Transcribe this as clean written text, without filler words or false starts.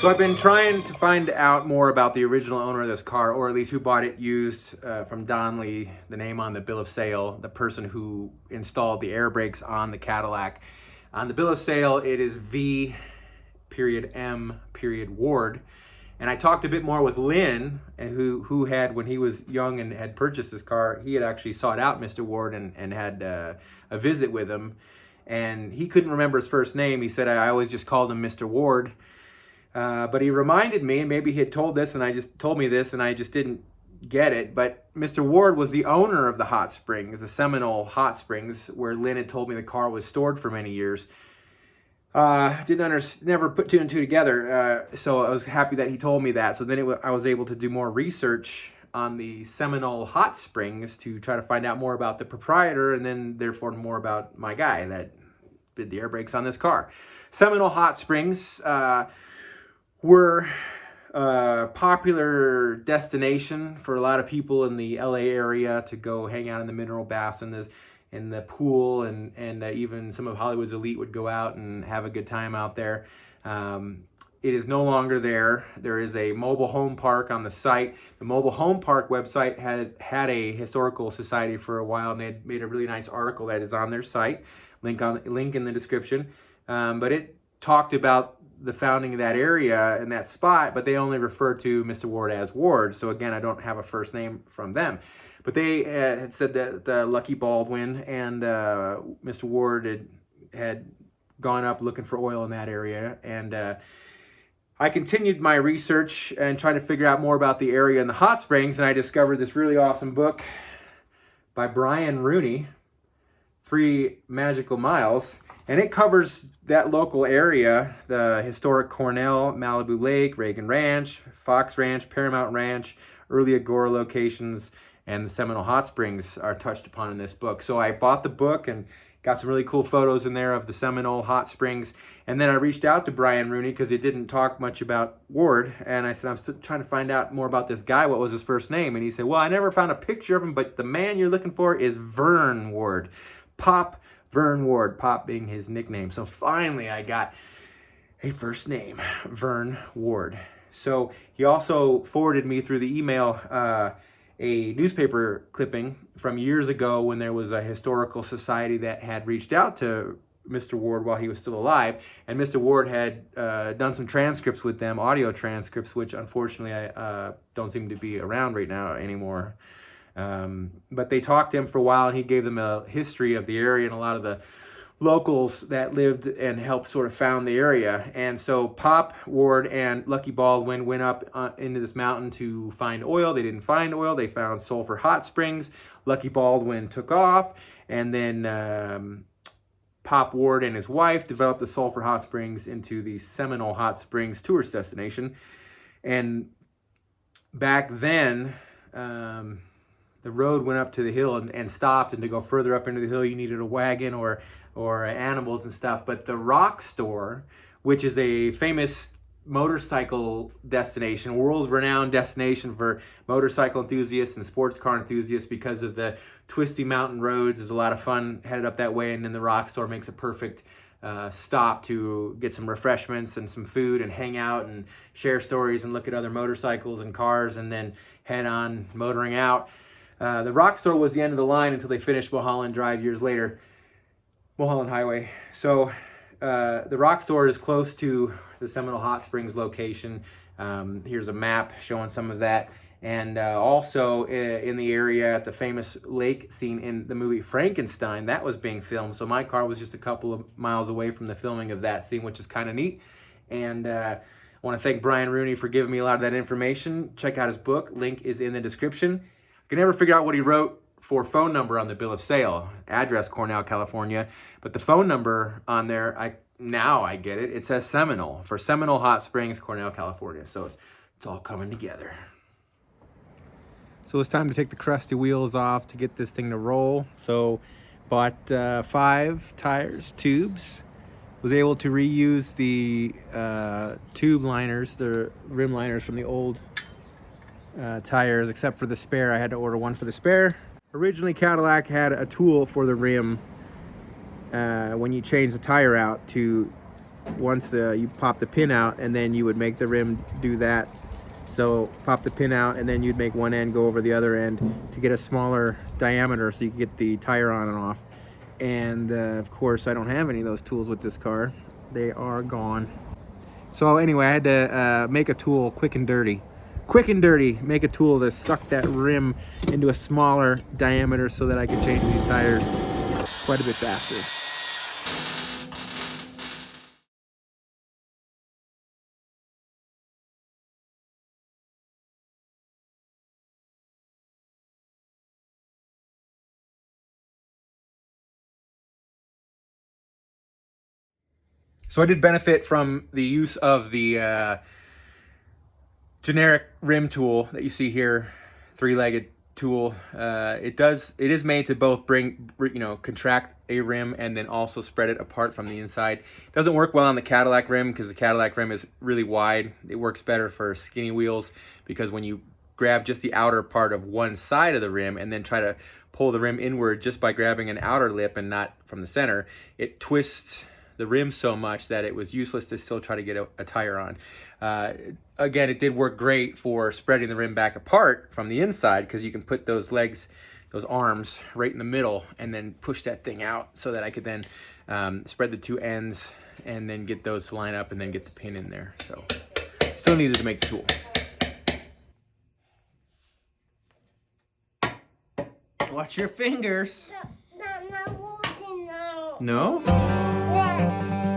So I've been trying to find out more about the original owner of this car, or at least who bought it used from Donnelly, the name on the bill of sale, the person who installed the air brakes on the Cadillac. On the bill of sale, it is V.M. Ward. And I talked a bit more with Lynn, and who had, when he was young and had purchased this car, he had actually sought out Mr. Ward and had a visit with him. And he couldn't remember his first name. He said, I always just called him Mr. Ward. But he reminded me, and maybe he had told me this, and I just didn't get it. But Mr. Ward was the owner of the Hot Springs, the Seminole Hot Springs, where Lynn had told me the car was stored for many years. Never put two and two together. So I was happy that he told me that. So then I was able to do more research on the Seminole Hot Springs to try to find out more about the proprietor, and then therefore more about my guy that did the air brakes on this car. Seminole Hot Springs were a popular destination for a lot of people in the LA area to go hang out in the mineral baths and in the pool, and even some of Hollywood's elite would go out and have a good time out there. It is no longer there. There is a mobile home park on the site. The mobile home park website had a historical society for a while, and they had made a really nice article that is on their site. Link in the description. But it talked about the founding of that area and that spot, but they only refer to Mr. Ward as Ward. So again, I don't have a first name from them. But they had said that Lucky Baldwin and Mr. Ward had gone up looking for oil in that area. And I continued my research and trying to figure out more about the area and the hot springs, and I discovered this really awesome book by Brian Rooney, 3 Magical Miles. And it covers that local area, the historic Cornell, Malibu Lake, Reagan Ranch, Fox Ranch, Paramount Ranch, early Agora locations, and the Seminole Hot Springs are touched upon in this book. So I bought the book and got some really cool photos in there of the Seminole Hot Springs. And then I reached out to Brian Rooney because he didn't talk much about Ward. And I said, I'm still trying to find out more about this guy. What was his first name? And he said, well, I never found a picture of him, but the man you're looking for is Vern Ward. Pop Vern Ward, Pop being his nickname. So finally I got a first name, Vern Ward. So he also forwarded me through the email a newspaper clipping from years ago when there was a historical society that had reached out to Mr. Ward while he was still alive, and Mr. Ward had done some transcripts with them, audio transcripts, which unfortunately I don't seem to be around right now anymore. But they talked to him for a while, and he gave them a history of the area and a lot of the locals that lived and helped sort of found the area. And so Pop Ward and Lucky Baldwin went up into this mountain to find oil. They didn't find oil. They found sulfur hot springs. Lucky Baldwin took off, and then Pop Ward and his wife developed the sulfur hot springs into the Seminole Hot Springs tourist destination. And back then, the road went up to the hill and stopped, and to go further up into the hill you needed a wagon or animals and stuff. But the Rock Store, which is a famous motorcycle destination, world-renowned destination for motorcycle enthusiasts and sports car enthusiasts because of the twisty mountain roads, there's a lot of fun headed up that way, and then the Rock Store makes a perfect stop to get some refreshments and some food and hang out and share stories and look at other motorcycles and cars, and then head on motoring out. The Rock Store was the end of the line until they finished Mulholland Drive years later, Mulholland Highway. So the Rock Store is close to the Seminole Hot Springs location. Here's a map showing some of that. And also in the area at the famous lake scene in the movie Frankenstein, that was being filmed. So my car was just a couple of miles away from the filming of that scene, which is kind of neat. And I want to thank Brian Rooney for giving me a lot of that information. Check out his book. Link is in the description. I could never figure out what he wrote for phone number on the bill of sale. Address Cornell, California. But the phone number on there, now I get it. It says Seminole for Seminole Hot Springs, Cornell, California. So it's all coming together. So it's time to take the crusty wheels off to get this thing to roll. So bought 5 tires, tubes. Was able to reuse the tube liners, the rim liners from the old tires, except for the spare. I had to order one for the spare. Originally Cadillac had a tool for the rim when you change the tire out to once you pop the pin out, and then you would make the rim do that. So pop the pin out, and then you'd make one end go over the other end to get a smaller diameter so you can get the tire on and off. And of course, I don't have any of those tools with this car. They are gone. So anyway, I had to make a tool quick and dirty. Quick and dirty, make a tool to suck that rim into a smaller diameter so that I could change these tires quite a bit faster. So I did benefit from the use of the generic rim tool that you see here, three-legged tool. It is made to both contract a rim and then also spread it apart from the inside. It doesn't work well on the Cadillac rim because the Cadillac rim is really wide. It works better for skinny wheels because when you grab just the outer part of one side of the rim and then try to pull the rim inward just by grabbing an outer lip and not from the center, it twists the rim so much that it was useless to still try to get a tire on. Again, it did work great for spreading the rim back apart from the inside because you can put those legs, those arms right in the middle and then push that thing out so that I could then spread the two ends and then get those to line up and then get the pin in there. So still needed to make the tool. Watch your fingers. Not holding now. No? Yeah.